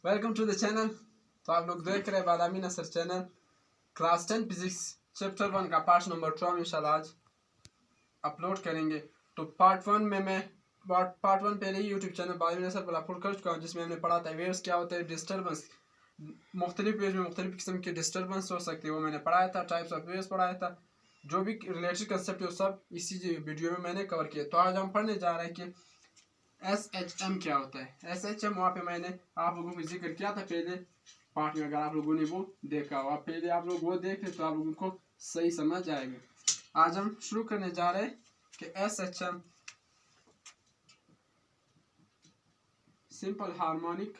Welcome to the channel. तो आप लोग देख रहे हैं बादामी नसर चैनल। क्लास 10 फिजिक्स चैप्टर 1 का पार्ट नंबर 12 इंशाल्लाह आज अपलोड करेंगे। तो पार्ट 1 में मैं पार्ट 1 पहले ही यूट्यूब चैनल बादामी नसर पर अपलोड कर चुका हूँ, जिसमें हमने पढ़ा था वेव्स क्या होता है, डिस्टर्बेंस, मुख्तलिफ वेव्स में मुख्तलिफ किस्म के डिस्टर्बेंस हो सकते हैं, वो मैंने पढ़ाया था। टाइप्स ऑफ वेव्स पढ़ाया था, जो भी रिलेटेड कंसेप्ट है वो सब इसी वीडियो में मैंने कवर किया। तो आज हम पढ़ने जा रहे हैं कि SHM क्या होता है। SHM वहाँ पे मैंने आप लोगों को जिक्र किया था पहले पार्ट में, अगर आप लोगों ने वो देखा हो, पहले आप लोग वो देख ले तो आप लोगों को सही समझ आएगा। आज हम शुरू करने जा रहे हैं कि SHM सिंपल हार्मोनिक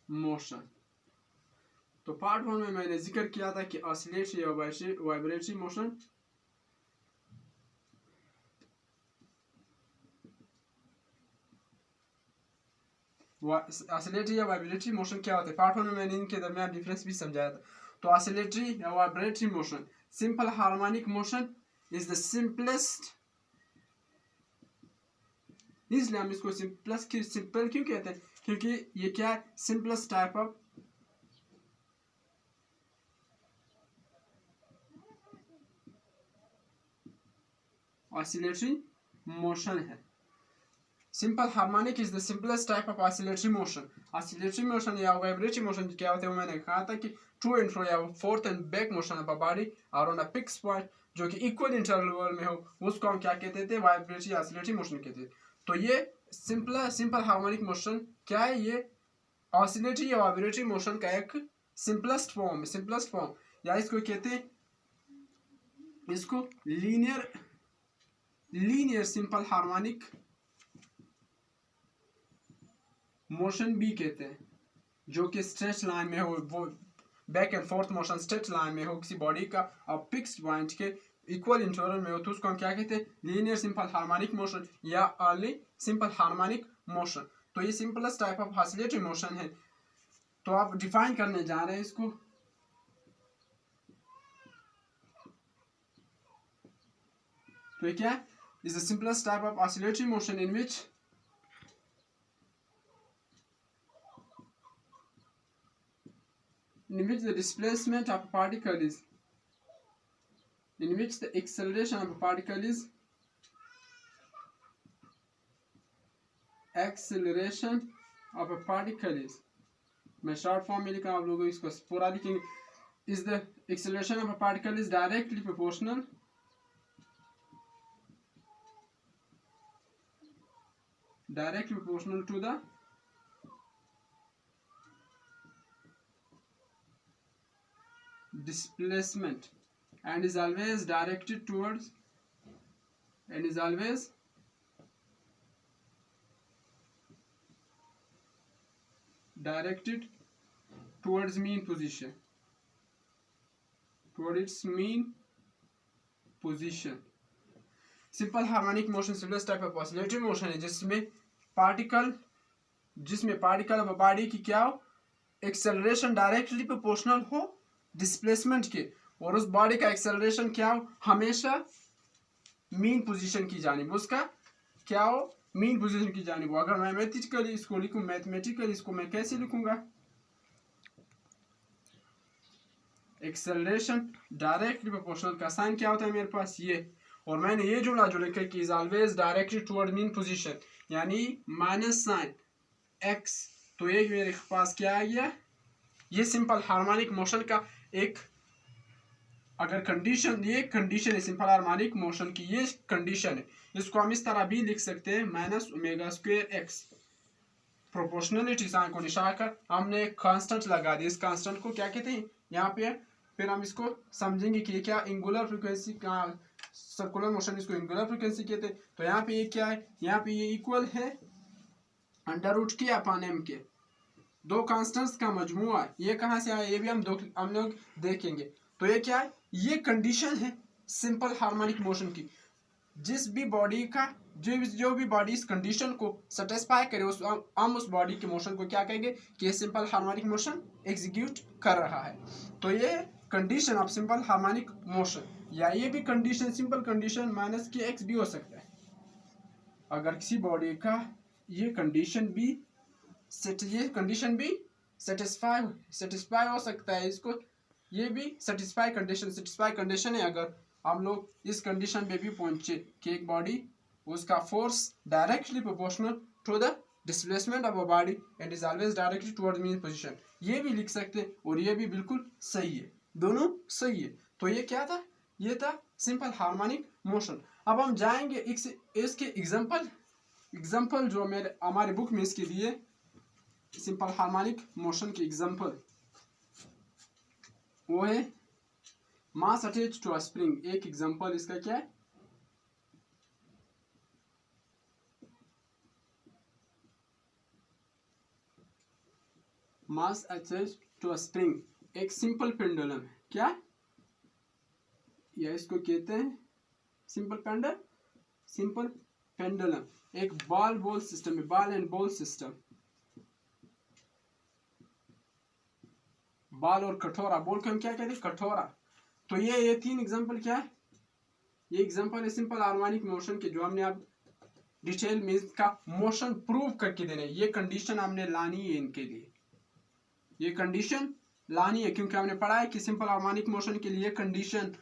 मोशन। तो पार्ट 1 में मैंने जिक्र किया था कि ऑसिलेटरी या वाइब्रेटरी मोशन, ऑसिलेटरी या वाइब्रेटरी मोशन क्या होता है। पार्ट 1 में मैंने इनके दरमियान डिफरेंस भी समझाया था। तो ऑसिलेटरी या vibratory motion, simple harmonic motion is the simplest, इसलिए हम इसको सिंपल क्यों कहते हैं, क्योंकि ये क्या है, simplest type of oscillatory motion है। Simple harmonic is the simplest type of oscillatory motion. Oscillatory motion या वाइब्रेटरी मोशन क्या होते हैं, वो मैंने कहा था कि टू एंड फ्रो या fourth and back motion of a body और ऑन अ फिक्स पॉइंट, जो कि इक्वल इंटरवल में हो, उसको हम क्या कहते थे, वाइब्रेटरी ऑसिलेटरी मोशन कहते थे। तो ये सिंपल हार्मोनिक मोशन क्या है, ये ऑसिलेटरी या वाइब्रेटरी मोशन का एक सिंपलेस्ट फॉर्म या इसको कहते हैं, इसको लीनियर सिंपल हार्मोनिक मोशन भी कहते हैं, जो कि स्ट्रेच लाइन में हो, वो back and fourth motion stretch line में हो किसी बॉडी का और फिक्स्ड पॉइंट के इक्वल इंटरवल में हो, तो उसको हम क्या कहते हैं, लीनियर सिंपल हार्मोनिक मोशन या अर्ली सिंपल हार्मोनिक मोशन। तो ये simplest type of oscillatory motion है। तो आप डिफाइन करने जा रहे हैं इसको। तो ये क्या है, is the simplest type of oscillatory motion in which the displacement of a particle is, in which the acceleration of a particle is मैं शॉर्ट फॉर्म में लिखा, आप लोगों इसको पूरा लिखेंगे। Is the acceleration of a particle is directly proportional to the displacement and is always directed towards mean position, simple harmonic motion simplest type of oscillatory motion है, जिसमें पार्टिकल ऑफ बॉडी की क्या हो, एक्सेलरेशन डायरेक्टली प्रोपोर्शनल हो displacement के, और उस body का एक्सेलरेशन क्या हो, हमेशा मीन पोजीशन की जानिब, उसका क्या हो, मीन पोजीशन की जानिब। अगर मैथमेटिकली इसको लिखूं, मैथमेटिकली इसको मैं कैसे लिखूंगा, एक्सेलरेशन डायरेक्टली प्रोपोर्शनल का साइन क्या होता है मेरे पास ये, और मैंने ये जुमला जो लिखा है कि is always directed toward mean position, यानी माइनस साइन एक्स। तो ये मेरे पास क्या आ गया, ये सिंपल हार्मोनिक मोशन का एक अगर कंडीशन, ये कंडीशन है सिंपल हार्मोनिक मोशन की, ये कंडीशन है। इसको हम इस तरह भी लिख सकते हैं, minus omega square x. Proportionality sign को निशान कर हमने एक कांस्टेंट लगा दिया, इस कांस्टेंट को क्या कहते हैं यहाँ पे, फिर हम इसको समझेंगे कि क्या एंगुलर फ्रीक्वेंसी का, सर्कुलर मोशन इसको एंगुलर फ्रीक्वेंसी कहते हैं। तो यहाँ पे ये क्या है, यहाँ पे ये इक्वल है अंडर रूट के अपॉन एम के, दो कांस्टेंट्स का मजमूआ है। ये कहाँ से आया, ये भी हम लोग देखेंगे। तो ये क्या है, ये कंडीशन है सिंपल हार्मोनिक मोशन की। जिस भी बॉडी का जो भी बॉडी इस कंडीशन को सेटिस्फाई करे, हम उस बॉडी के मोशन को क्या कहेंगे कि ये सिंपल हार्मोनिक मोशन एग्जीक्यूट कर रहा है। तो ये condition of simple harmonic motion, या ये भी कंडीशन सिंपल कंडीशन माइनस के एक्स भी हो सकता है। अगर किसी बॉडी का ये कंडीशन भी सेटिस्फाई हो सकता है इसको, ये भी सेटिस्फाई कंडीशन है अगर हम लोग इस कंडीशन पे भी पहुंचे कि एक बॉडी उसका force directly proportional to the displacement of a body and is always directly towards mean position, ये भी लिख सकते हैं और ये भी बिल्कुल सही है, दोनों सही है। तो ये क्या था, ये था सिंपल हार्मोनिक मोशन। अब हम जाएंगे इसके एग्जांपल जो मेरे हमारे बुक में इसके दिए सिंपल हार्मोनिक मोशन के एग्जांपल, वो है mass attach to a spring. एक एग्जांपल इसका क्या है, mass attach to a spring, एक सिंपल पेंडुलम है, क्या या इसको कहते हैं सिंपल पेंडुलम, एक बॉल सिस्टम है, ball and ball system, ball और कठोरा, बॉल को हम क्या कहते हैं, कठोरा। तो ये तीन एग्जांपल क्या है, ये एग्जांपल है सिंपल हार्मोनिक मोशन के, जो हमने अब डिटेल में इसका मोशन प्रूव करके देने, ये कंडीशन हमने लानी है इनके लिए, ये कंडीशन लानी है, क्योंकि हमने पढ़ा है कि सिंपल हार्मोनिक मोशन के लिए कंडीशन,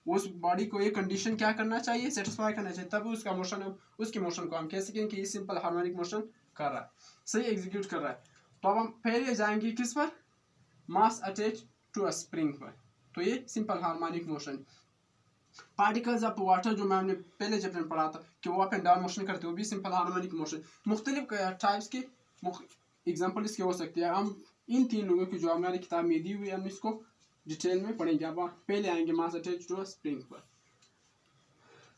उस बॉडी को ये कंडीशन क्या करना चाहिए, सेटिस्फाई करना चाहिए, तब उसका मोशन, उसके मोशन को हम कह सकें कि ये सिंपल हार्मोनिक मोशन कर रहा है, सही एग्जीक्यूट कर रहा है। तो अब हम पहले जाएंगे किस पर, mass attach to a spring पर। तो ये simple harmonic motion, particles of water जो मैंने पहले चैप्टर में पढ़ा था कि वो अप एंड डाउन मोशन करते हैं, वो भी सिंपल हार्मोनिक मोशन। मुख्तलिफ टाइप्स के एग्जांपल इसके हो सकते हैं। हम इन तीन लोगों की जो हमारी किताब में दी हुई है हम इसको डिटेल में पढ़ेंगे। अब पहले आएंगे मास अटैच टू स्प्रिंग पर।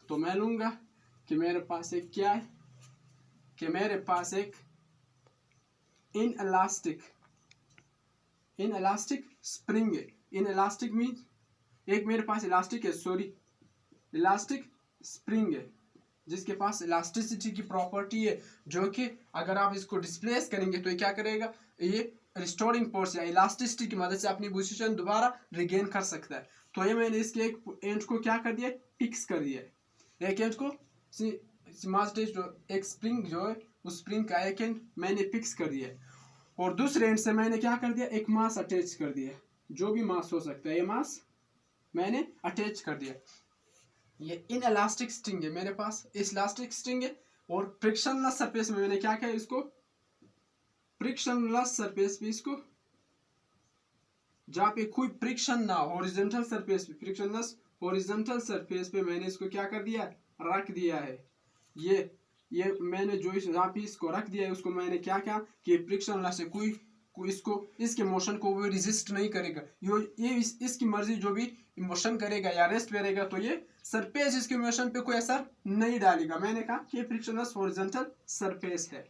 तो मैं लूँगा कि मेरे पास एक क्या है, कि मेरे पास एक इनएलास्टिक स्प्रिंग है। इनएलास्टिक मीन्स एक मेरे पास इलास्टिक है, इलास्टिक स्प्रिंग है जिसके पास इलास्टिसिटी की प्रॉपर्टी है, जो कि अगर आप इसको डिस्प्लेस करेंगे तो ये क्या करेगा, ये रिस्टोरिंग फोर्स या इलास्टिसिटी की मदद से अपनी पोजीशन दोबारा रिगेन कर सकता है। तो ये मैंने इसके एक एंड को क्या कर दिया, फिक्स कर दिया है, एक एंड को एक स्प्रिंग जो है उस स्प्रिंग का एक एंड मैंने फिक्स कर दिया है, और दूसरे एंड से मैंने क्या कर दिया, एक मास अटैच कर दिया, जो भी मास हो सकता है ये मास मैंने अटैच कर दिया। ये इनएलास्टिक स्ट्रिंग है मेरे पास, इस इलास्टिक स्ट्रिंग है, और फ्रिक्शनलेस सरफेस में मैंने क्या किया, इसको फ्रिक्शनलेस सरफेस पे इसको, जहाँ पे कोई फ्रिक्शन ना, हॉरिजॉन्टल सरफेस पे, फ्रिक्शनलेस हॉरिजॉन्टल सरफेस पे मैंने इसको क्या कर दिया, रख दिया है। ये मैंने जो जहाँ पे इसको रख दिया है उसको मैंने क्या किया कि फ्रिक्शनलेस से कोई इसको, इसके मोशन को वो रेजिस्ट नहीं करेगा, ये इसकी मर्जी जो भी मोशन करेगा या रेस्ट करेगा, तो ये सरफेस इसके मोशन पे कोई असर नहीं डालेगा। मैंने कहा कि फ्रिक्शनलेस हॉरिजॉन्टल सरफेस है।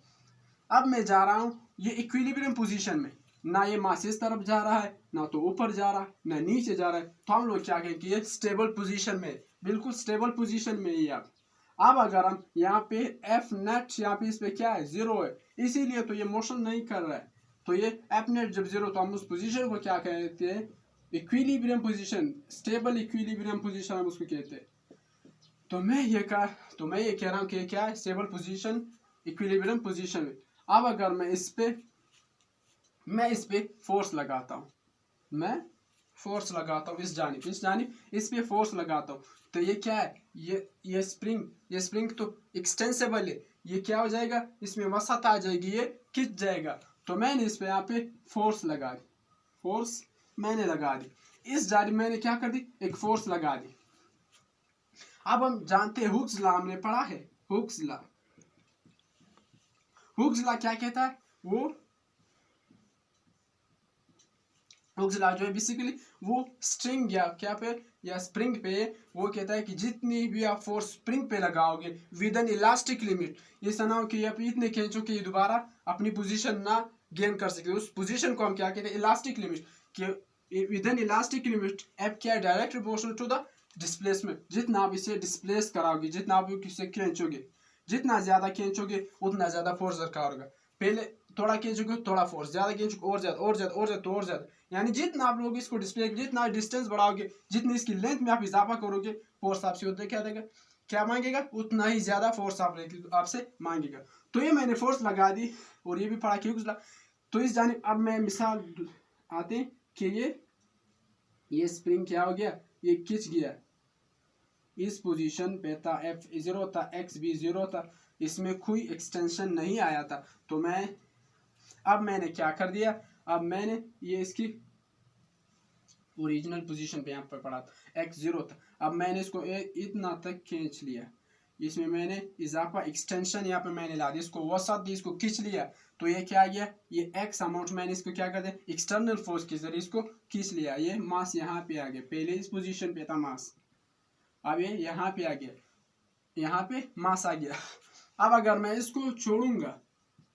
अब मैं जा रहा हूँ ये इक्विलिब्रियम पोजीशन में, ना ये मास इस तरफ जा रहा है, ना तो ऊपर जा रहा है, ना नीचे जा रहा है, तो हम लोग क्या कहेंगे ये स्टेबल पोजीशन में, बिल्कुल स्टेबल पोजीशन में ही। अब अगर हम यहाँ पे एफ नेट, यहाँ पे इस पे क्या है, 0 है, इसीलिए तो ये मोशन नहीं कर रहा है। तो ये एफ नेट जब 0, तो हम उस पोजीशन को क्या कहते हैं, equilibrium position, stable equilibrium position हम उसको कहते हैं। तो मैं ये कह रहा हूँ कि क्या है, स्टेबल पोजीशन, इक्विलिब्रियम पोजीशन में। अब अगर मैं इस पे फोर्स लगाता हूँ, मैं फोर्स लगाता हूँ इस जानिब इस पे फोर्स लगाता हूँ, तो ये क्या है, ये स्प्रिंग तो एक्सटेंसिबल है, ये क्या हो जाएगा, इसमें वसत आ जाएगी, ये खिंच जाएगा। तो मैंने इस पे यहाँ पे फोर्स मैंने लगा दी, इस जानिब मैंने क्या कर दी, एक फोर्स लगा दी। अब हम जानते हैं हुक्स लॉ, हमने पढ़ा है हुक्स लॉ क्या कहता है, वो हुक्स लॉ जो है बेसिकली वो स्ट्रिंग या क्या पे या स्प्रिंग पे, वो कहता है कि जितनी भी आप फोर्स स्प्रिंग पे लगाओगे विद एन इलास्टिक लिमिट, ये ना हो कि आप इतने खींचो कि ये दोबारा अपनी पोजीशन ना गेन कर सके, उस पोजीशन को हम क्या कहते हैं, इलास्टिक लिमिट। कि with an elastic limit F क्या है, direct proportional to the displacement, जितना आप इसे डिस्प्लेस कराओगे, जितना आप इसे खींचोगे, जितना ज्यादा खींचोगे उतना ज्यादा फोर्स दरकार होगा। पहले थोड़ा खींचोगे थोड़ा फोर्स, ज्यादा खींचोगे और ज्यादा, यानी जितना आप लोग इसको डिस्प्ले, जितना डिस्टेंस बढ़ाओगे, जितनी इसकी लेंथ में आप इजाफा करोगे, फोर्स आपसे उतना क्या देगा, क्या मांगेगा, उतना ही ज्यादा फोर्स आपसे मांगेगा। तो ये मैंने फोर्स लगा दी और ये भी पढ़ा क्यों गुजरा। तो इस जानिब अब मैं मिसाल आते हैं कि ये स्प्रिंग क्या हो गया, ये खिंच गया, इस पोजीशन पे था, एफ 0 था, एक्स भी 0 था, इसमें कोई एक्सटेंशन नहीं आया था। तो अब मैंने क्या कर दिया, अब मैंने ये इसकी ओरिजिनल पोजीशन पे यहाँ पर पड़ा था, एक्स 0 था, अब मैंने इसको इतना तक खींच लिया, इसमें मैंने इजाफा एक्सटेंशन यहाँ पे मैंने ला दिया, इसको वसत दी, इसको खींच लिया। तो ये क्या आ गया, ये एक्स अमाउंट मैंने इसको क्या कर दिया, एक्सटर्नल फोर्स के जरिए इसको खींच लिया। ये मास यहाँ पे आ गया, पहले इस पोजीशन पे था मास, अब ये यहाँ पे आ गया, यहाँ पे मास आ गया। अब अगर मैं इसको छोड़ूंगा,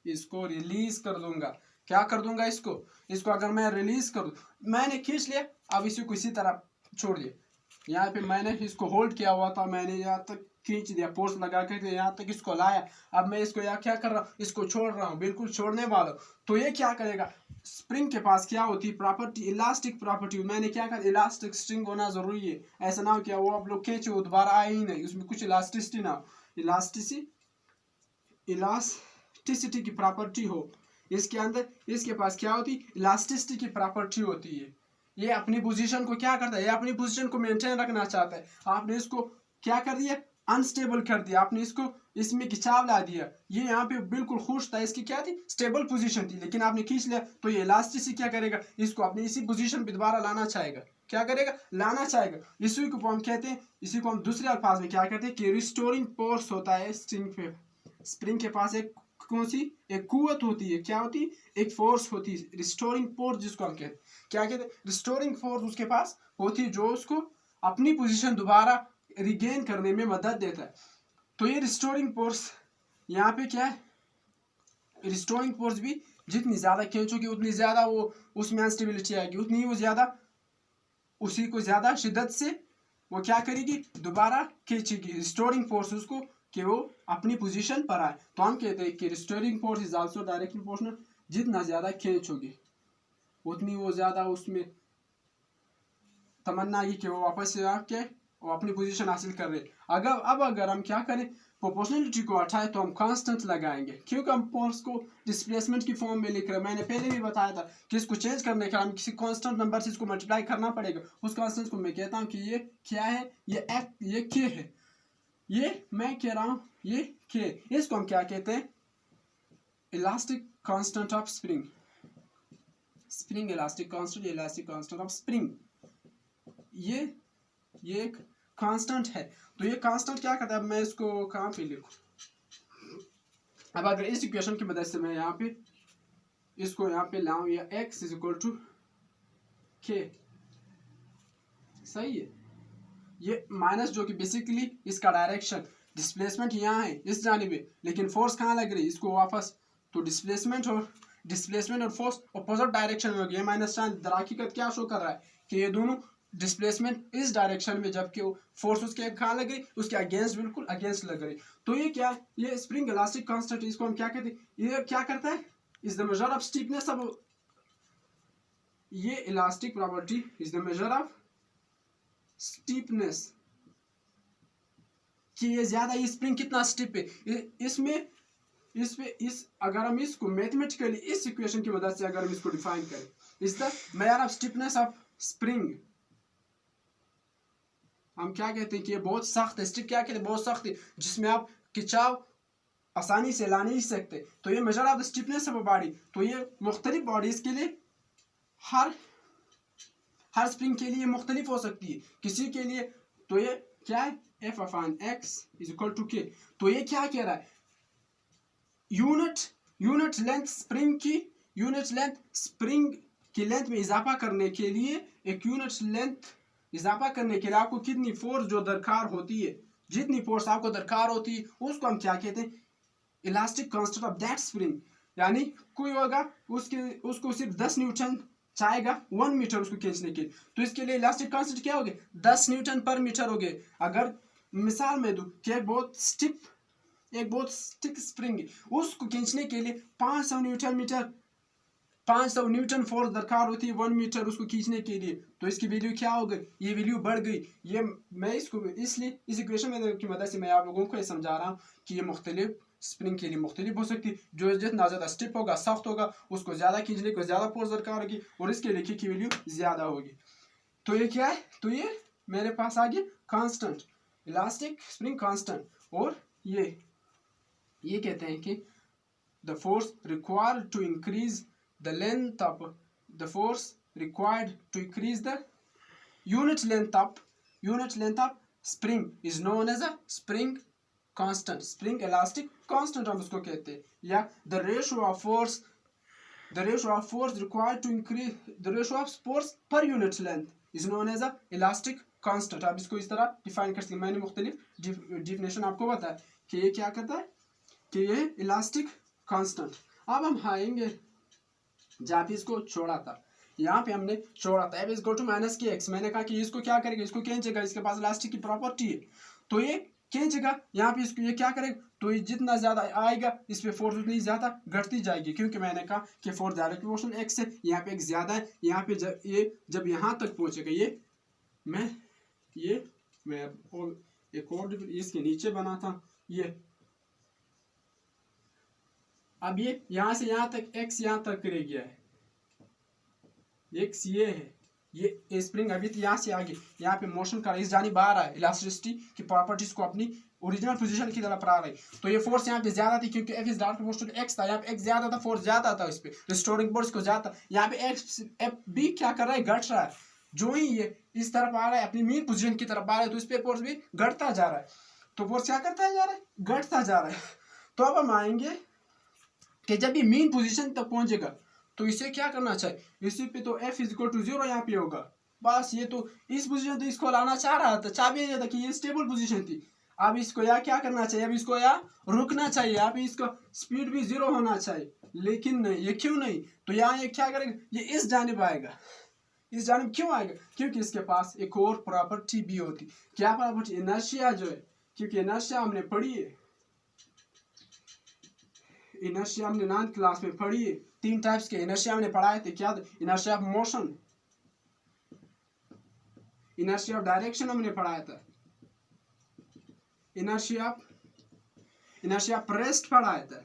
इसको रिलीज कर दूंगा, क्या कर दूंगा, इसको अगर मैं रिलीज कर दूं, मैंने खींच लिया, अब इसी को इसी तरह छोड़ दिया, यहाँ पे मैंने इसको होल्ड किया हुआ था, मैंने यहाँ तक खींच दिया, फोर्स लगा कर यहाँ तक इसको लाया। अब मैं इसको यहाँ क्या कर रहा हूँ, इसको छोड़ रहा हूँ, बिल्कुल छोड़ने वाला। तो ये क्या करेगा, स्प्रिंग के पास क्या होती है प्रॉपर्टी, इलास्टिक प्रॉपर्टी। मैंने क्या कहा, इलास्टिक स्ट्रिंग होना जरूरी है, ऐसा ना हो क्या वो आप लोग खींचे दोबारा आए ही नहीं, उसमें कुछ इलास्टिसिटी ना हो, इलास्टिसिटी की प्रॉपर्टी हो इसके अंदर। इसके पास क्या होती, इलास्टिसिटी की प्रॉपर्टी होती है। ये अपनी पोजीशन को क्या करता है, ये अपनी पोजीशन को मेंटेन रखना चाहता है। आपने इसको क्या कर दिया, अनस्टेबल कर दिया, आपने इसको इसमें खिंचाव ला दिया, ये यहाँ पे बिल्कुल खुश था, इसकी क्या थी, स्टेबल पोजीशन थी, लेकिन आपने खींच लिया। तो ये इलास्टिसिटी क्या करेगा, इसको अपनी इसी पोजीशन पे दोबारा लाना चाहेगा, क्या करेगा, लाना चाहेगा। इसी को हम कहते हैं, इसी को हम दूसरे अल्फाज में क्या कहते हैं कि रिस्टोरिंग फोर्स होता है स्प्रिंग के पास एक कौन सी, एक कुव्वत होती है, क्या होती है, एक फोर्स होती है, रिस्टोरिंग फोर्स जिसको हम कहते हैं, क्या कहते हैं, रिस्टोरिंग फोर्स उसके पास होती है जो उसको अपनी पोजीशन दोबारा रिगेन करने में मदद देता है। तो ये रिस्टोरिंग फोर्स यहाँ पे क्या है, रिस्टोरिंग फोर्स भी जितनी ज्यादा खींचोगी उतनी ज्यादा वो उसमें अनस्टेबिलिटी आएगी, उतनी वो ज्यादा उसी को ज्यादा शिद्दत से वो क्या करेगी, दोबारा खींचेगी, रिस्टोरिंग फोर्स उसको कि वो अपनी पोजीशन पर आए। तो हम कहते हैं कि restoring force is also directly proportional, जितना ज्यादा खींचोगी उतनी वो ज्यादा उसमें तमन्ना आएगी कि वो वापस से आके वो अपनी पोजीशन हासिल कर रहे। अगर हम क्या करें, प्रोपोर्शनलिटी को हटाए तो हम कांस्टेंट लगाएंगे, क्योंकि हम फोर्स को डिस्प्लेसमेंट की फॉर्म में लिख रहे हैं। मैंने पहले भी बताया था कि इसको चेंज करने का हम किसी कांस्टेंट नंबर से इसको मल्टीप्लाई करना पड़ेगा। उस कांस्टेंट को मैं कहता हूँ कि ये क्या है, ये के है, ये मैं कह रहा हूँ ये के, इसको हम क्या कहते हैं, elastic constant of spring elastic constant of spring, ये एक कांस्टेंट है। तो ये कांस्टेंट क्या करता है, अब मैं इसको कहाँ पे लिखूं, अब अगर इस इक्वेशन की मदद से मैं यहाँ पे इसको यहाँ पे लाऊं, या x इज इक्वल टू के, सही है, ये माइनस जो कि बेसिकली इसका डायरेक्शन, डिस्प्लेसमेंट यहाँ है इस जानिब है, लेकिन फोर्स कहाँ लग रही है, इसको वापस, तो डिस्प्लेसमेंट और फोर्स अपोजिट डायरेक्शन में हो गया। माइनस साइन दरहकीकत क्या शो कर रहा है कि ये दोनों डिस्प्लेसमेंट इस डायरेक्शन में, जबकि फोर्स उसके कहाँ लग रही, उसके अगेंस्ट, बिल्कुल अगेंस्ट लग रही। तो ये क्या, ये स्प्रिंग इलास्टिक कांस्टेंट, इसको हम क्या कहते हैं, ये क्या करता है, is the measure of steepness of, ये elastic property is the measure of steepness, कि ये ज्यादा, ये स्प्रिंग कितना स्टिप है, इसमें अगर हम इसको मैथमेटिकली इस इक्वेशन की मदद से अगर हम इसको डिफाइन करें, is the measure of stiffness of spring, हम क्या कहते हैं कि ये बहुत सख्त है, स्टिक क्या कहते हैं, बहुत सख्त है, जिसमें आप खिंचाव आसानी से ला नहीं सकते। तो ये measure of the stiffness of body, तो ये मुख्तलिफ बॉडीज के लिए हर स्प्रिंग के लिए मुख्तलिफ हो सकती है, किसी के लिए, तो ये क्या है, F upon x is equal to k. तो ये क्या कह रहा है, यूनिट लेंथ स्प्रिंग की लेंथ में इजाफा करने के लिए, एक यूनिट लेंथ इजाफा करने के लिए आपको कितनी फोर्स जो दरकार होती है, जितनी फोर्स आपको दरकार होती है उसको हम क्या कहते हैं, elastic constant of that spring. यानी कोई होगा उसको सिर्फ 10 न्यूटन चाहेगा 1 मीटर उसको खींचने के, तो इसके लिए इलास्टिक कांस्टेंट क्या हो गया, 10 न्यूटन पर मीटर हो गए। अगर मिसाल में दूं कि एक बहुत स्टिक स्प्रिंग उसको खींचने के लिए 500 न्यूटन मीटर 500 न्यूटन फोर्स दरकार होती है 1 मीटर उसको खींचने के लिए, तो इसकी वैल्यू क्या हो गई, ये वैल्यू बढ़ गई। ये मैं इसको इसलिए इस इक्वेशन में की मदद से मैं आप लोगों को ये समझा रहा हूँ कि ये मुख्तलिफ स्प्रिंग के लिए मुख्तलिफ हो सकती है। जो जितना ज़्यादा स्टिप होगा, सख्त होगा, उसको ज़्यादा खींचने को ज़्यादा फोर्स दरकार होगी और इसके लिए की वैल्यू ज़्यादा होगी। तो ये क्या है, तो ये मेरे पास आ गया कांस्टेंट, इलास्टिक स्प्रिंग कांस्टेंट। और ये कहते हैं कि the force required to increase the length of the force required to increase the unit length of spring is known as a spring constant, spring elastic constant हम उसको कहते हैं। या the ratio of force required to increase the ratio of force per unit length is known as a elastic constant। आप इसको इस तरह define कर सकते हैं। मैंने मुख्तलिफ डिफिनेशन आपको बताया कि ये क्या करता है, कि ये इलास्टिक कांस्टेंट। अब हम आएंगे जहाँ पे इसको छोड़ा था, यहाँ पे हमने छोड़ा था, अब इस गो टू माइनस के एक्स। मैंने कहा कि इसको क्या करेगा, इसको खींचेगा, इसके पास इलास्टिक की प्रॉपर्टी है, तो ये खींचेगा यहाँ पे इसको, ये क्या करेगा, तो ये जितना ज्यादा आएगा इस पे फोर्स उतनी ज्यादा घटती जाएगी, क्योंकि मैंने कहा कि फोर्स डायरेक्ट प्रोपोर्शनल एक्स है, यहाँ पे एक्स ज्यादा है। यहाँ पे जब यहाँ तक पहुंचेगा मैं एक और इसके नीचे बना था ये। अब ये यहां से यहां तक एक्स यहां तक रह गया है, एक्स ये है, ये स्प्रिंग अभी तो यहाँ से आगे यहाँ पे मोशन कर इस जानिब आ रहा है, इलास्टिसिटी की प्रॉपर्टीज को अपनी ओरिजिनल पोजीशन की तरफ आ रही। तो ये फोर्स यहाँ पे ज्यादा थी क्योंकि F is direct proportional x था, यहाँ पे एक्स ज्यादा था, फोर्स ज्यादा था, इस पे रिस्टोरिंग फोर्स को ज्यादा। यहाँ पे एफ भी क्या कर रहा है, घट रहा है। जो ही ये इस तरफ आ रहा है, अपनी मेन पोजीशन की तरफ आ रहा है, तो इस पे फोर्स भी घटता जा रहा है। तो फोर्स क्या करता जा रहा है, घटता जा रहा है। तो अब हम आएंगे कि जब ये मेन पोजीशन तक पहुंचेगा तो इसे क्या करना चाहिए, इसी पे तो f इज इक्वल टू 0 यहाँ पे होगा। बस ये तो इस पोजीशन तो इसको लाना चाह रहा था, चाह भी नहीं था कि ये स्टेबल पोजीशन थी। अब इसको यहाँ क्या करना चाहिए, अब इसको यहाँ रुकना चाहिए, अब इसका स्पीड भी 0 होना चाहिए, लेकिन नहीं, ये क्यों नहीं, तो यहाँ ये क्या करेगा, ये इस जानिब आएगा। इस जानिब क्यों आएगा, क्योंकि इसके पास एक और प्रॉपर्टी भी होती। क्या प्रॉपर्टी, इनर्शिया जो है, क्योंकि इनर्शिया हमने पढ़ी है, इनर्शिया हमने 9th क्लास में पढ़ी है। 3 टाइप्स के इनर्शिया हमने पढ़ाए थे, क्या, inertia of motion, inertia of direction हमने पढ़ाया था, इनर्शिया ऑफ रेस्ट पढ़ाया था।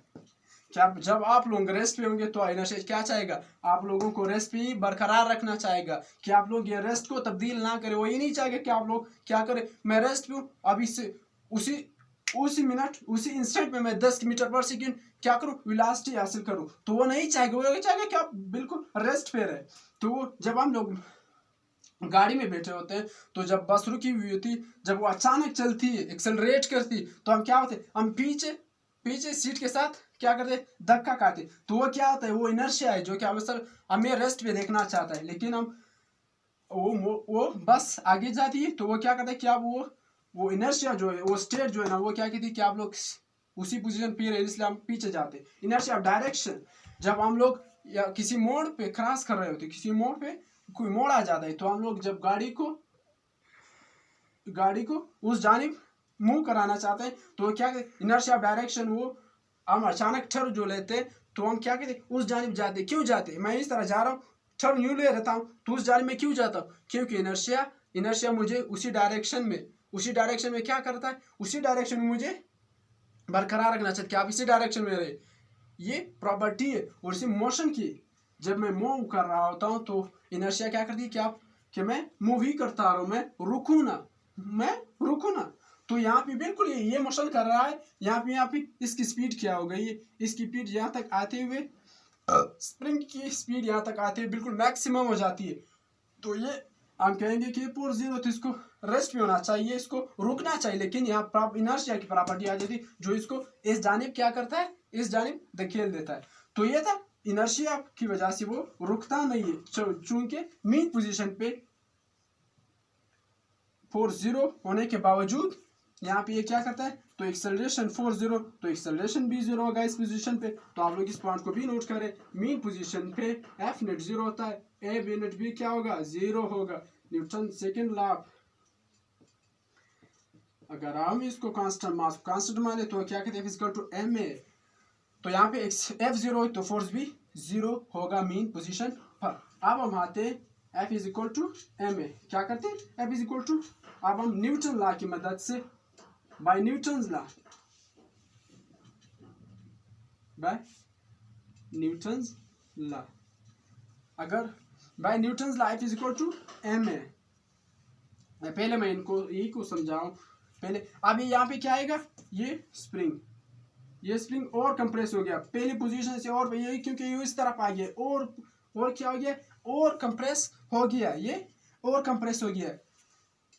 क्या जब आप लोग रेस्ट पे होंगे तो इनर्शिया क्या चाहेगा, आप लोगों को रेस्ट पे बरकरार रखना चाहेगा कि आप लोग ये रेस्ट को तब्दील ना करें। वो ये नहीं चाहेगा कि आप लोग क्या करें, मैं रेस्ट पे हूँ, अभी से उसी मिनट उसी इंस्टेंट में मैं 10 मीटर पर सेकंड क्या करूं, वेलोसिटी हासिल करूं। तो वो नहीं चाहेगा, वो चाहेगा कि आप बिल्कुल रेस्ट पे रहे। तो जब हम लोग गाड़ी में बैठे होते हैं, तो जब बस रुकी हुई होती, जब वो अचानक चलती है, एक्सेलरेट करती, तो हम क्या होते, हम पीछे सीट के साथ क्या करते, धक्का खाते। तो वो क्या होता है, वो इनर्शिया है जो कि हमें रेस्ट पे देखना चाहता है, लेकिन हम वो बस आगे जाती है, तो वो क्या करता है कि आप वो इनर्शिया जो है, वो स्टेट जो है ना, वो क्या कहती है कि आप लोग उसी पोजीशन पे रहे, इसलिए हम पीछे जाते। इनर्शिया ऑफ डायरेक्शन, जब हम लोग या किसी मोड़ पे क्रॉस कर रहे होते, किसी मोड़ पे कोई मोड़ आ जाता है, तो हम लोग जब गाड़ी को उस जानिब मूव कराना चाहते हैं, तो क्या कहते, इनर्शिया ऑफ डायरेक्शन, वो हम अचानक टर्न जो लेते हैं, तो हम क्या कहते, उस जानिब जाते। क्यों जाते, मैं इस तरह जा रहा हूँ, टर्न यूं ले रहता हूँ, तो उस जानिब में क्यों जाता हूँ, क्योंकि इनर्शिया मुझे उसी डायरेक्शन में क्या करता है, उसी डायरेक्शन में मुझे बरकरार रखना चाहिए कि आप इसी डायरेक्शन में रहे। ये प्रॉपर्टी है। और इसी मोशन की, जब मैं मूव कर रहा होता हूँ तो इनर्शिया क्या करती है कि मैं मूव ही करता रहा हूँ, मैं रुकू ना। तो यहाँ पे बिल्कुल ये मोशन कर रहा है, यहाँ पे इसकी स्पीड क्या हो गई है, इसकी स्पीड यहाँ तक आते हुए, स्प्रिंग की स्पीड यहाँ तक आते हुए बिल्कुल मैक्सिमम हो जाती है। तो ये हम कहेंगे कि पूरा 0, तो इसको रेस्ट भी होना चाहिए, इसको रुकना चाहिए, लेकिन यहाँ इनर्शिया की प्रॉपर्टी आ जाती है जो इसको इस जानिब क्या करता है, इस जानिब धकेल देता है। तो ये था, इनर्शिया की वजह से वो रुकता नहीं है, चूंकि मेन पोजीशन पे फोर्स 0 होने के बावजूद यहाँ पे ये क्या करता है, तो एक्सेलरेशन फोर्स 0, तो एक्सेलरेशन भी 0 होगा इस पोजीशन पे। तो आप लोग इस पॉइंट को भी नोट करें, मेन पोजीशन पे एफ नेट 0 होता है, ए बी नेट भी क्या होगा, 0 होगा। न्यूटन सेकंड लॉ, अगर हम इसको कांस्टेंट माने तो क्या कहते हैं, इक्वल टू एम ए। तो यहाँ पे एफ 0 है तो फोर्स भी 0 होगा मीन पोजीशन पर। अब हम आते हैं F is equal to m a, क्या करते हैं F इज इक्वल टू, अब हम न्यूटन लॉ की मदद से बाय न्यूटन्स लॉ अगर by Newton's law F is equal to m a, पहले मैं इनको यही को समझाऊं पहले। अब यहाँ पे क्या आएगा, ये स्प्रिंग और कंप्रेस हो गया पहली पोजीशन से, और ये क्योंकि ये इस तरफ आ गया और क्या हो गया, और कंप्रेस हो गया, ये और कंप्रेस हो गया।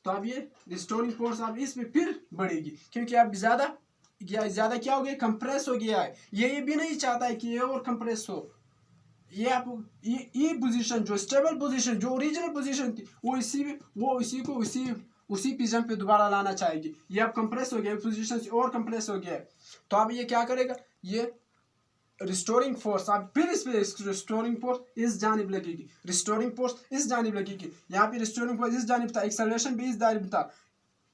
तो अब ये रिस्टोरिंग फोर्स अब इसमें फिर बढ़ेगी क्योंकि अब ज्यादा क्या हो गया, कंप्रेस हो गया है। ये भी नहीं चाहता है कि ये और कंप्रेस हो। ये आप ये पोजीशन जो स्टेबल पोजीशन जो ओरिजिनल पोजीशन थी वो इसी को उसी पोजीशन पे दोबारा लाना चाहेगी। ये अब कंप्रेस हो गया पोजीशन से और कंप्रेस हो गया है। तो अब ये क्या करेगा, ये रिस्टोरिंग फोर्स अब फिर इस पे रिस्टोरिंग फोर्स इस जानिब लगेगी, रिस्टोरिंग फोर्स इस जानिब लगेगी। यहाँ पे रिस्टोरिंग फोर्स इस जानिब था, एक्सेलरेशन भी इस जानिब था,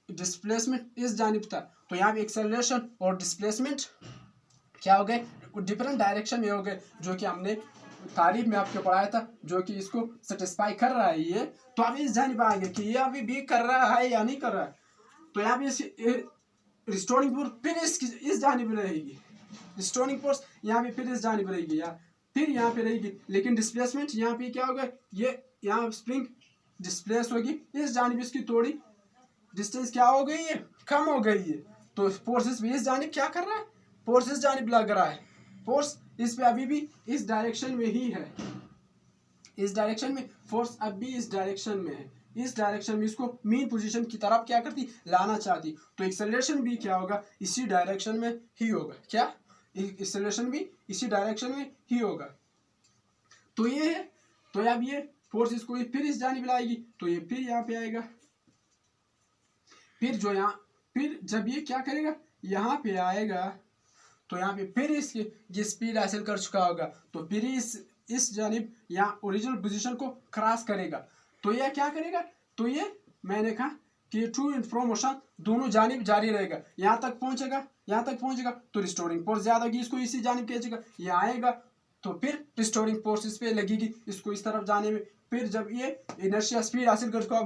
डिस्प्लेसमेंट इस जानिब था। तो यहाँ पे एक्सेलरेशन और डिस्प्लेसमेंट क्या हो गए, डिफरेंट डायरेक्शन में हो गए, जो कि हमने तारीफ में आपको पढ़ाया था, जो कि इसको सेटिस्फाई कर रहा है ये। तो अब इस जानिब आएंगे कि ये अभी भी कर रहा है या नहीं कर रहा है। तो यहाँ पे रिस्टोरिंग फोर्स फिर इस जानिब रहेगी, रिस्टोरिंग फोर्स यहाँ पे फिर इस जानिब रहेगी या फिर यहाँ पे रहेगी। लेकिन डिस्प्लेसमेंट यहाँ पे क्या होगा, ये यहाँ स्प्रिंग डिस्प्लेस होगी इस जानिब, इसकी थोड़ी डिस्टेंस क्या हो गई है, कम हो गई है। तो फोर्सेस भी इस जानिब क्या कर रहा है, फोर्स इस जानिब लग रहा है, फोर्स इस पे अभी भी इस डायरेक्शन में ही है, इस डायरेक्शन में फोर्स अब भी इस डायरेक्शन में है, इस डायरेक्शन में इसको मीन पोजीशन की तरफ क्या करती, लाना चाहती। तो एक्सेलरेशन भी क्या होगा, इसी डायरेक्शन में ही होगा, क्या एक्सेलरेशन भी इसी डायरेक्शन में ही होगा। तो ये है, तो अब ये फोर्स इसको फिर इस जानिब लाएगी, तो ये फिर यहाँ पे आएगा, फिर फिर जब ये क्या करेगा, यहाँ पे आएगा, तो यहाँ पे फिर इसकी ये स्पीड हासिल कर चुका होगा, तो फिर इस जानिब यहाँ ओरिजिनल पोजीशन को क्रॉस करेगा। तो यह क्या करेगा, तो ये मैंने कहा कि टू एंड फ्रो मोशन दोनों जानिब जारी रहेगा, यहाँ तक पहुंचेगा तो रिस्टोरिंग फोर्स ज्यादा होगी, इसको इसी जानिब खींचेगा, ये आएगा तो फिर रिस्टोरिंग फोर्स इस पे लगेगी, इसको इस तरफ जाने में। फिर जब ये इनर्शिया स्पीड हासिल कर चुका,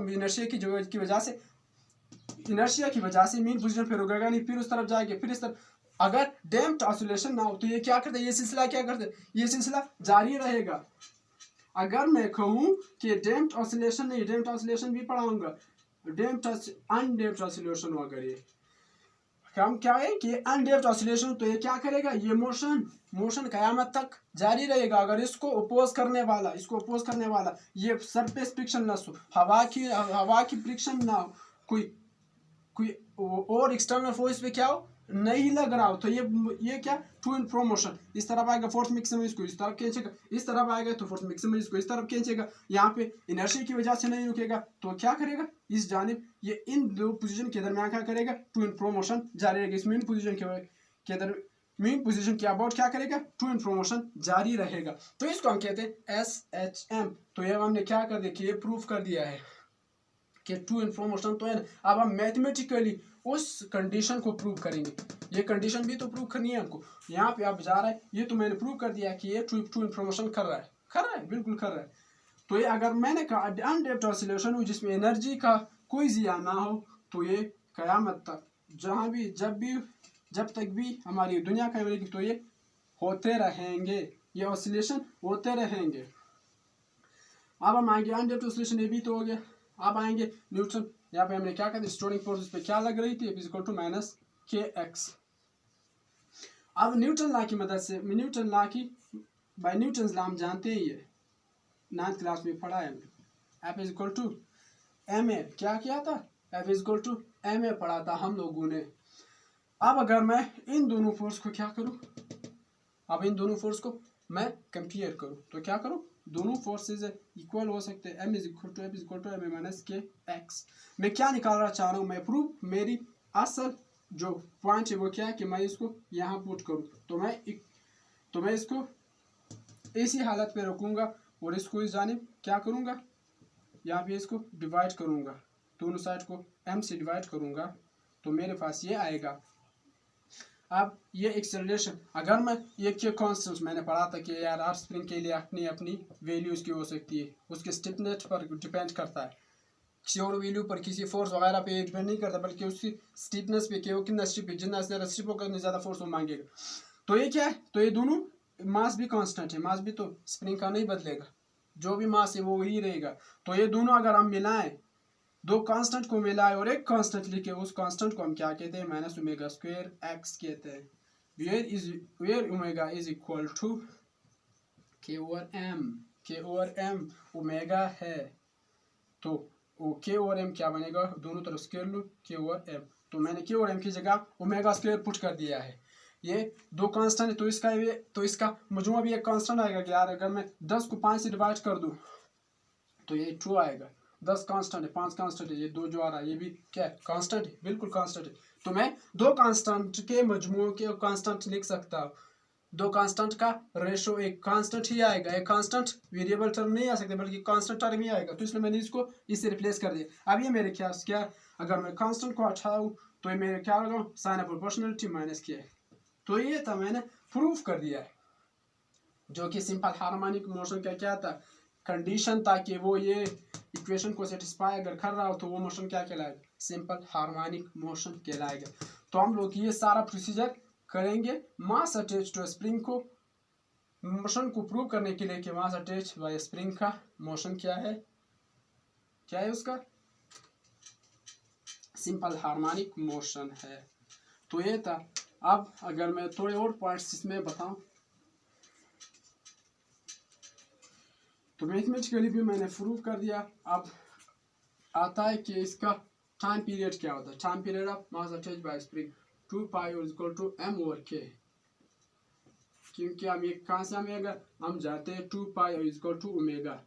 इनर्शिया की वजह से मीन पोजीशन पे रुकेगा नहीं, फिर उस तरफ जाएगा, फिर इस तरफ। अगर डैम्प्ड ऑसिलेशन ना हो तो ये क्या करता है, ये सिलसिला क्या करता है, ये सिलसिला जारी रहेगा। अगर मैं कहूँ कि डैम्प्ड ऑसिलेशन नहीं, डैम्प्ड ऑसिलेशन भी पढ़ाऊंगा, अनडैम्प्ड ऑसिलेशन हो, अगर ये हम क्या है कि अनडैम्प्ड ऑसिलेशन, तो ये क्या करेगा, ये मोशन कयामत तक जारी रहेगा। अगर इसको अपोज करने वाला ये सरफेस फ्रिक्शन ना हो, हवा की फ्रिक्शन ना हो, कोई और एक्सटर्नल फोर्स पे क्या हो नहीं लग रहा हो, तो ये क्या टू एंड फ्रो मोशन, इस तरफ आएगा फोर्स मैक्सिमम इसको इस तरफ खींचेगा, इस तरफ आएगा तो फोर्स मैक्सिमम इसको इस तरफ खींचेगा। यहाँ पे इनर्शिया की वजह से नहीं रुकेगा, तो क्या करेगा, इस जानिब ये इन दो पोजीशन के दरमियान क्या करेगा, टू एंड फ्रो मोशन जारी रहेगा। इस मेन पोजीशन के अबाउट क्या करेगा, टू एंड फ्रो मोशन जारी रहेगा। तो इसको हम कहते हैं SHM। तो ये हमने क्या कर दिया कि ये प्रूफ कर दिया है कि टू एंड फ्रो मोशन तो है ना। अब हम मैथमेटिकली उस कंडीशन को प्रूव करेंगे, ये कंडीशन भी तो प्रूव करनी है हमको। यहाँ पे आप जा रहा है, ये तो मैंने प्रूव कर दिया कि ये टू एंड फ्रो मोशन कर रहा है, बिल्कुल कर रहा है। तो ये अगर मैंने कहा अनडैम्प्ड ऑसिलेशन हो जिसमें एनर्जी का कोई जिया ना हो, तो ये कयामत तक जब तक भी हमारी दुनिया का रहेगी, तो ये होते रहेंगे, ये ऑसिलेशन होते रहेंगे। अब हम आएंगे अनडैम्प्ड ऑसिलेशन, ये भी तो हो गया। अब आएंगे न्यूटन, यहाँ पे हमने क्या कहा, स्टोरिंग फोर्स पे क्या लग रही थी, इक्वल टू माइनस kx। अब न्यूटन लॉ की मदद से, बाय न्यूटन लॉ हम जानते हैं, ये 9th क्लास में पढ़ा है हमने, F इक्वल टू ma, क्या किया था, F इक्वल टू ma पढ़ा था हम लोगों ने। अब अगर मैं इन दोनों फोर्स को क्या करूं, अब इन दोनों फोर्स को मैं कंपेयर करूं, तो क्या करूं, दोनों फोर्सेज इक्वल हो सकते हैं, m equal to ma minus kx। मैं क्या निकालना चाह रहा हूँ, मैं प्रूफ, मेरी असल जो पॉइंट है वो क्या है कि मैं इसको यहाँ पुट करूँ, तो मैं इसको इसी हालत पे रखूँगा और इसको इस जानिब क्या करूँगा, यहाँ पे इसको डिवाइड करूँगा, दोनों साइड को m से डिवाइड करूँगा, तो मेरे पास ये आएगा। अब ये एक्सेलरेशन, अगर मैं ये कॉन्स्टेंट मैंने पढ़ा था कि यार हर स्प्रिंग के लिए अपनी अपनी वैल्यूज़ की हो सकती है, उसके स्टिफनेस पर डिपेंड करता है, किसी और वैल्यू पर, किसी फोर्स वगैरह पे डिपेंड नहीं करता, बल्कि उसकी स्टिफनेस पे कि वो कितना स्टिफ है, जितना स्टिफ होगा उतनी ज़्यादा फोर्स वो मांगेगा। तो ये क्या है, तो ये दोनों मास भी कांस्टेंट है, मास भी तो स्प्रिंग का नहीं बदलेगा, जो भी मास है वो वही रहेगा। तो ये दोनों अगर हम मिलाएं, दो कांस्टेंट को मिलाएं और एक कांस्टेंट लिखे, उस कांस्टेंट को हम क्या कहते हैं, माइनस ओमेगा स्क्वायर एक्स कहते हैं, where omega is equal to k over m omega है। तो के ओवर एम क्या बनेगा, दोनों तरफ स्क्वायर लो, के ओवर एम, तो मैंने के ओवर एम की जगह ओमेगा स्क्वायर पुट कर दिया है। ये दो कांस्टेंट है, तो इसका मजमुआ भी एक कांस्टेंट आएगा कि यार अगर मैं 10 को 5 से डिवाइड कर दूं तो ये ट्रू आएगा। 10 कांस्टेंट है, 5 कांस्टेंट है, ये 2 जो आ रहा है ये भी क्या है, कांस्टेंट है, बिल्कुल कांस्टेंट है। तो मैं दो कांस्टेंट के मजमूए के कांस्टेंट लिख सकता हूँ। दो कांस्टेंट का रेशो एक कांस्टेंट ही आएगा, एक कांस्टेंट वेरिएबल टर्म नहीं आ सकते बल्कि कांस्टेंट टर्म ही आएगा, तो इसलिए मैंने इसको इससे रिप्लेस कर दिया। अब ये मेरे ख्याल से क्या, अगर मैं कांस्टेंट को हटाऊँ तो ये मेरे क्या लगाऊँ, साइन ऑफ प्रोपोर्शनलिटी माइनस किया है। तो ये था, मैंने प्रूफ कर दिया है, जो कि सिंपल हार्मोनिक मोशन का क्या था, कंडीशन था कि वो ये इक्वेशन को सेटिस्फाई अगर कर रहा हो तो वो मोशन क्या कहलाएगा, सिंपल हार्मोनिक मोशन कहलाएगा। तो हम लोग ये सारा प्रोसीजर करेंगे मास अटैच टू स्प्रिंग को, मोशन को प्रूव करने के लिए कि मास अटैच बाय स्प्रिंग का मोशन क्या है उसका सिंपल हार्मोनिक मोशन है। तो ये था। अब अगर मैं थोड़े और पॉइंट्स इसमें बताऊं, तो मैथमेटिकली भी मैंने प्रूव कर दिया। अब आता है कि इसका टाइम पीरियड क्या होता है, time period of mass attach by spring 2 pi equal to m over k, क्योंकि हम ये कहाँ से आएगा, हम जाते हैं 2 पाई इक्वल टू ओमेगा।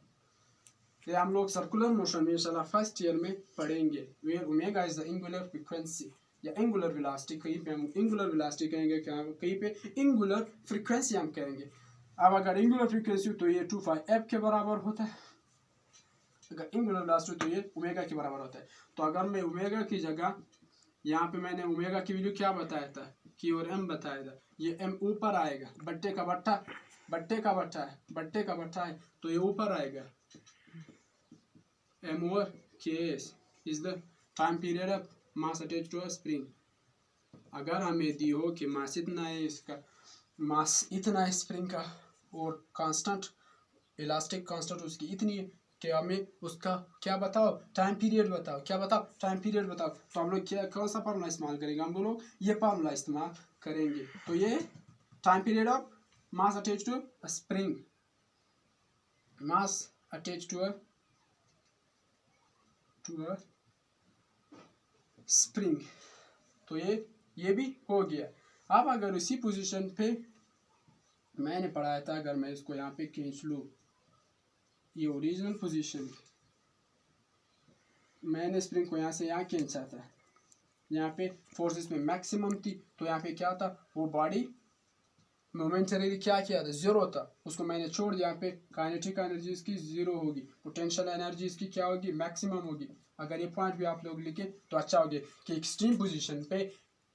ये हम लोग सर्कुलर मोशन में इंशाल्लाह फर्स्ट ईयर में पढ़ेंगे, where omega is the angular frequency या एंगुलर वेलोसिटी, कहीं पे हम एंगुलर वेलोसिटी कहेंगे, कहीं पे एंगुलर फ्रीक्वेंसी हम कहेंगे। अब अगर एंगुलर फ्रीक्वेंसी तो ये 2 पाई f के बराबर होता है, अगर एंगुलर वेलोसिटी तो ये ओमेगा के बराबर होता है। तो अगर मैं ओमेगा की जगह, यहाँ पे मैंने ओमेगा की वैल्यू क्या बताया था, की और m बताया था, ये m ऊपर आएगा, बट्टे का बट्टा है तो ये ऊपर आएगा। m over k is the time period of mass attach to a spring. अगर हमें दी हो कि मास इतना है, इसका मास इतना है स्प्रिंग का, और कांस्टेंट इलास्टिक कांस्टेंट उसकी इतनी है, कि हमें उसका क्या बताओ, टाइम पीरियड बताओ, टाइम पीरियड बताओ। तो हम लोग क्या, कौन सा फार्मूला इस्तेमाल करेंगे, हम लोग ये फार्मूला इस्तेमाल करेंगे। तो ये time period of mass attach to spring, mass attach to a spring, तो ये भी हो गया। अब अगर उसी पोजीशन पे मैंने पढ़ाया था, अगर मैं इसको यहाँ पे खींच लूँ, ये ओरिजिनल पोजीशन, मैंने स्प्रिंग को यहाँ से यहाँ खींचा था, यहाँ पे फोर्सेस में मैक्सिमम थी, तो यहाँ पे क्या था, वो बॉडी मोमेंटरी क्या किया था, जीरो था, उसको मैंने छोड़ दिया। यहाँ पे काइनेटिक एनर्जी इसकी जीरो होगी, पोटेंशियल एनर्जी इसकी क्या होगी, मैक्सिमम होगी। अगर ये पॉइंट भी आप लोग लिखे तो अच्छा होगा कि एक्सट्रीम पोजीशन पे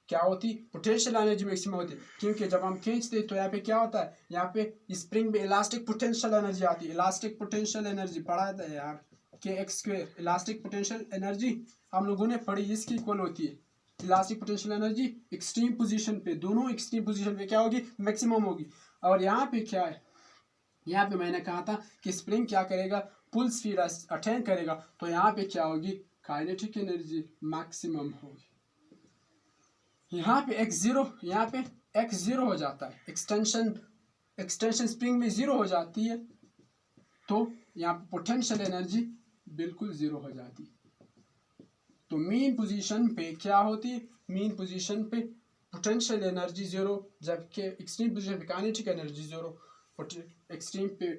क्या होती, पोटेंशियल एनर्जी मैक्सिमम होती, क्योंकि जब हम खींचते तो यहाँ पे क्या होता है, यहाँ पे स्प्रिंग में इलास्टिक पोटेंशियल एनर्जी आती है। इलास्टिक पोटेंशियल एनर्जी पढ़ा था यार, के x square, elastic potential energy हम लोगों ने पढ़ी, इसकी इक्वल होती है elastic potential energy extreme position पे, दोनों एक्सट्रीम पोजीशन पे क्या होगी, मैक्सिमम होगी। और यहाँ पे क्या है, यहाँ पे मैंने कहा था कि स्प्रिंग क्या करेगा, पुल स्पीड अटेन करेगा, तो यहाँ पे क्या होगी, काइनेटिक एनर्जी मैक्सिमम होगी। यहाँ पे x0, यहाँ पे x0 हो जाता है, एक्सटेंशन स्प्रिंग में 0 हो जाती है, तो यहाँ पे पोटेंशियल एनर्जी बिल्कुल 0 हो जाती है। तो मीन पोजीशन पे क्या होती है, मीन पोजीशन पे पोटेंशियल एनर्जी 0, जबकि एक्सट्रीम पोजीशन पे काइनेटिक एनर्जी 0, एक्सट्रीम पे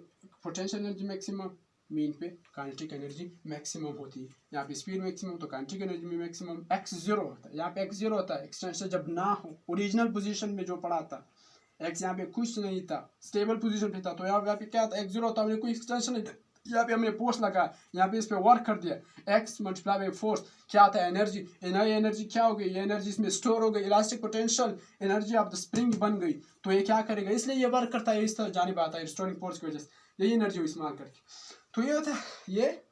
पोटेंशियल एनर्जी मैक्सिमम, मीन पे काइनेटिक एनर्जी मैक्सिमम होती है। यहाँ पे स्पीड मैक्सिमम तो काइनेटिक एनर्जी में मैक्सिमम x0 होता है, यहाँ पे x0 होता है, एक्सटेंशन जब ना हो, ओरिजिनल पोजीशन में जो पढ़ा था, x यहाँ पे कुछ नहीं था, स्टेबल पोजीशन पे था, तो यहाँ पे क्या था, x0 होता है, कोई एक्सटेंशन नहीं, यहाँ पे हमने फोर्स लगा, यहाँ पे इस पे वर्क कर दिया, x मल्टीप्लाई बाई फोर्स क्या आता है एनर्जी। एनर्जी क्या हो गई, ये एनर्जी इसमें स्टोर हो गई, elastic potential energy of the spring बन गई। तो ये क्या करेगा, इसलिए ये वर्क करता है, इस तरह जानिब आता है स्टोरिंग फोर्स की वजह से, यही एनर्जी इस्तेमाल करके। तो ये होता है ये।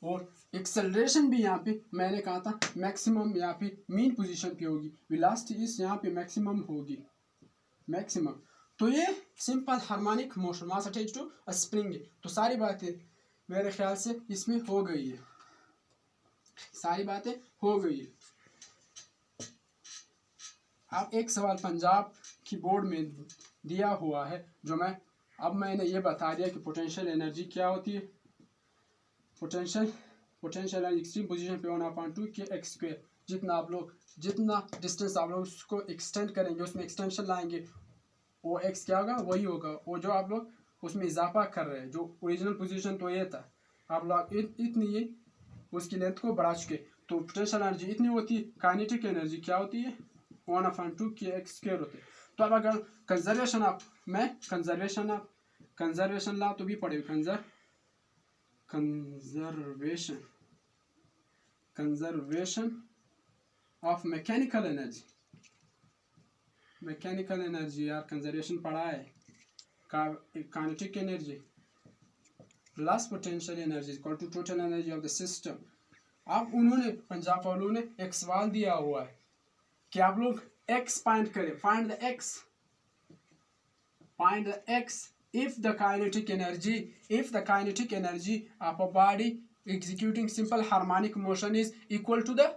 और एक्सेलरेशन भी यहाँ पे मैंने कहा था मैक्सिमम यहाँ पे मीन पोजीशन पे होगी, वेलोसिटी इस यहाँ पे मैक्सिमम होगी, मैक्सिमम। तो ये simple harmonic motion mass attached to a spring. तो सारी बातें मेरे ख्याल से इसमें हो गई है, सारी बातें हो गई है। अब एक सवाल पंजाब की बोर्ड में दिया हुआ है, जो मैंने ये बता दिया कि पोटेंशियल एनर्जी क्या होती है। पोटेंशियल एनर्जी एक्सट्रीम पोजीशन पे 1/2 के एक्स स्क्वायर। जितना डिस्टेंस आप लोग उसको एक्सटेंड करेंगे, उसमें एक्सटेंशन लाएंगे, वो एक्स क्या होगा, वही होगा वो जो आप लोग उसमें इजाफा कर रहे हैं। जो ओरिजिनल पोजीशन तो ये था, आप लोग इतनी उसकी लेंथ को बढ़ा चुके। तो पोटेंशियल एनर्जी इतनी होती है, काइनेटिक एनर्जी क्या होती है 1/2 के एक्स स्क्वायर होते हैं। तो अब अगर कंजर्वेशन ला तो भी पड़ेगा, कंजर्वेशन ऑफ मैकेनिकल एनर्जी यार कंजर्वेशन पढ़ा है, kinetic energy plus potential energy equal to total energy of the system. अब उन्होंने पंजाब वालों ने एक सवाल दिया हुआ है कि आप लोग x फाइंड करें, find the x if the kinetic energy of a body executing simple harmonic motion is equal to the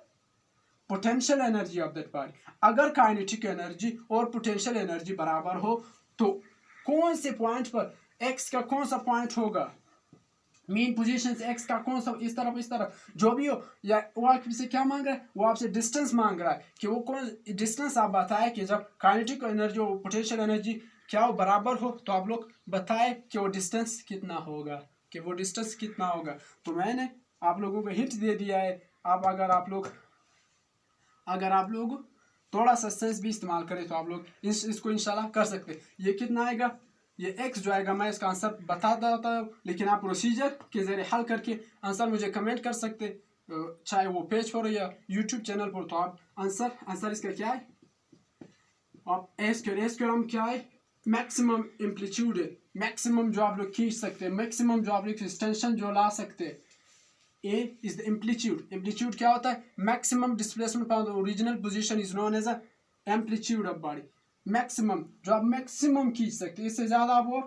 potential energy of that body। अगर काइनेटिक एनर्जी और पोटेंशियल एनर्जी बराबर हो तो कौन से पॉइंट पर x का कौन सा पॉइंट होगा, मेन पोजीशन से x का कौन सा, इस तरफ जो भी हो, या वो आपसे क्या मांग रहा है, वो आपसे डिस्टेंस मांग रहा है कि वो कौन डिस्टेंस आप बताए कि जब काइनेटिक एनर्जी और पोटेंशियल एनर्जी क्या वो बराबर हो, तो आप लोग बताए कि वो डिस्टेंस कितना होगा, तो मैंने आप लोगों को हिंट दे दिया है। अब अगर आप लोग थोड़ा सा सेंस भी इस्तेमाल करें तो आप लोग इसको इंशाल्लाह कर सकते। ये कितना आएगा, ये x जो आएगा, मैं इसका आंसर बता देता हूँ, लेकिन आप प्रोसीजर के जरिए हल करके आंसर मुझे कमेंट कर सकते, चाहे वो पेज पर या यूट्यूब चैनल पर। तो आप आंसर इसका क्या है, आप एस हम क्या है, मैक्सिमम एम्पलीट्यूड है, मैक्सिमम जो आप लोग खींच सकते हैं, मैक्सिमम जो आप लोग एक्सटेंशन जो ला सकते हैं, A is the amplitude क्या होता है, maximum displacement from the original position is known as amplitude of body. Maximum जो आप मैक्सिमम खींच सकते हैं, इससे ज्यादा आप वो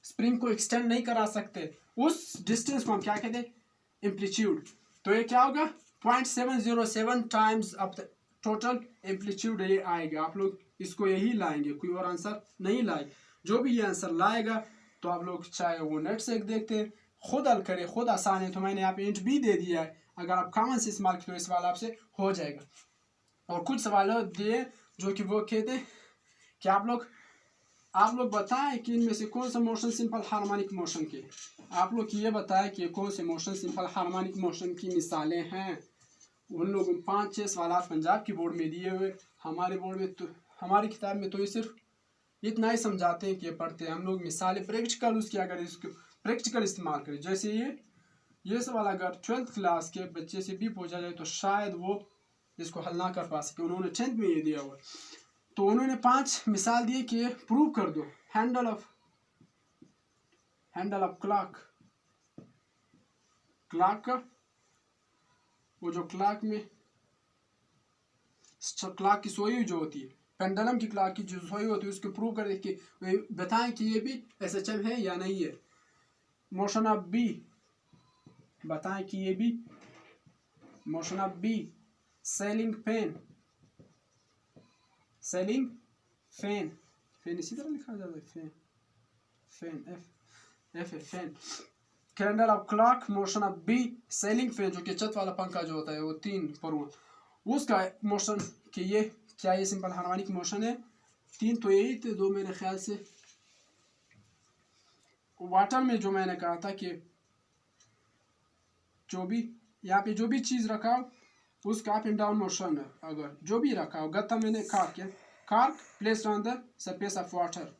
स्प्रिंग को एक्सटेंड नहीं करा सकते, उस डिस्टेंस को हम क्या कहते हैं, एम्पलीट्यूड। तो ये क्या होगा 0.707 times of the total amplitude ये आएगा। आप लोग इसको यही लाएंगे, कोई और आंसर नहीं लाए। जो भी ये आंसर लाएगा तो आप लोग चाहे वो नेट से देखते हैं, खुद हल करें, खुद आसान है। तो मैंने यहाँ पे इंट भी दे दिया है, अगर आप कॉमन से इस्तेमाल करें तो इस सवाल आपसे हो जाएगा। और कुछ सवाल दिए जो कि वो कहते हैं कि आप लोग बताएं कि इनमें से कौन सा मोशन सिंपल हार्मोनिक मोशन के, आप लोग ये बताएं कि कौन से मोशन सिंपल हार्मोनिक मोशन की मिसालें हैं। उन लोगों 5-6 सवाल पंजाब की बोर्ड में दिए हुए, हमारे बोर्ड में तो हमारी किताब में तो ये सिर्फ इतना ही समझाते हैं कि पढ़ते हैं हम लोग मिसालें प्रैक्टिकल उसकी, अगर इसको प्रैक्टिकल इस्तेमाल करें, जैसे ये सवाल अगर 12th क्लास के बच्चे से भी पूछा जाए तो शायद वो इसको हल ना कर पा सके, उन्होंने 10th में ये दिया हुआ। तो उन्होंने 5 मिसाल दिए कि प्रूव कर दो हैंडल ऑफ क्लॉक का, वो जो क्लॉक की सोई जो होती है, पेंडुलम की क्लॉक की जो सोई होती है, उसको प्रूव कर के बताएं कि ये भी SHM है या नहीं है। मोशन ऑफ बी बताएं कि ये भी motion of bee, ceiling fan इसी तरह लिखा जाता है, fan candle of clock, motion of bee, ceiling fan जो कि छत वाला पंखा जो होता है वो 3 परुआ, उसका मोशन कि ये क्या ये सिंपल हार्मोनिक मोशन है। 3 तो यही थे, 2 मेरे ख्याल से वाटर में जो मैंने कहा था कि जो भी यहाँ पे जो भी चीज़ रखा उसका अप एंड डाउन मोशन है, अगर जो भी रखा हो, गत्ता मैंने cork placed on the surface of water,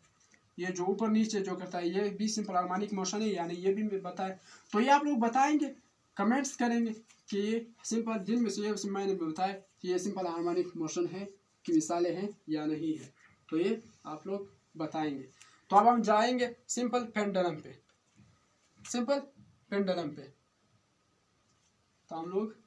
ये जो ऊपर नीचे जो करता है ये भी सिंपल हार्मोनिक मोशन है, यानी ये भी बताए। तो ये आप लोग बताएंगे, कमेंट्स करेंगे कि ये सिंपल जिनमें से ये मैंने बताया कि ये सिंपल हार्मोनिक मोशन है की मिसालें हैं या नहीं है, तो ये आप लोग बताएंगे। तो अब हम जाएंगे सिंपल पेंडुलम पे, सिंपल पेंडुलम पे। तो हम लोग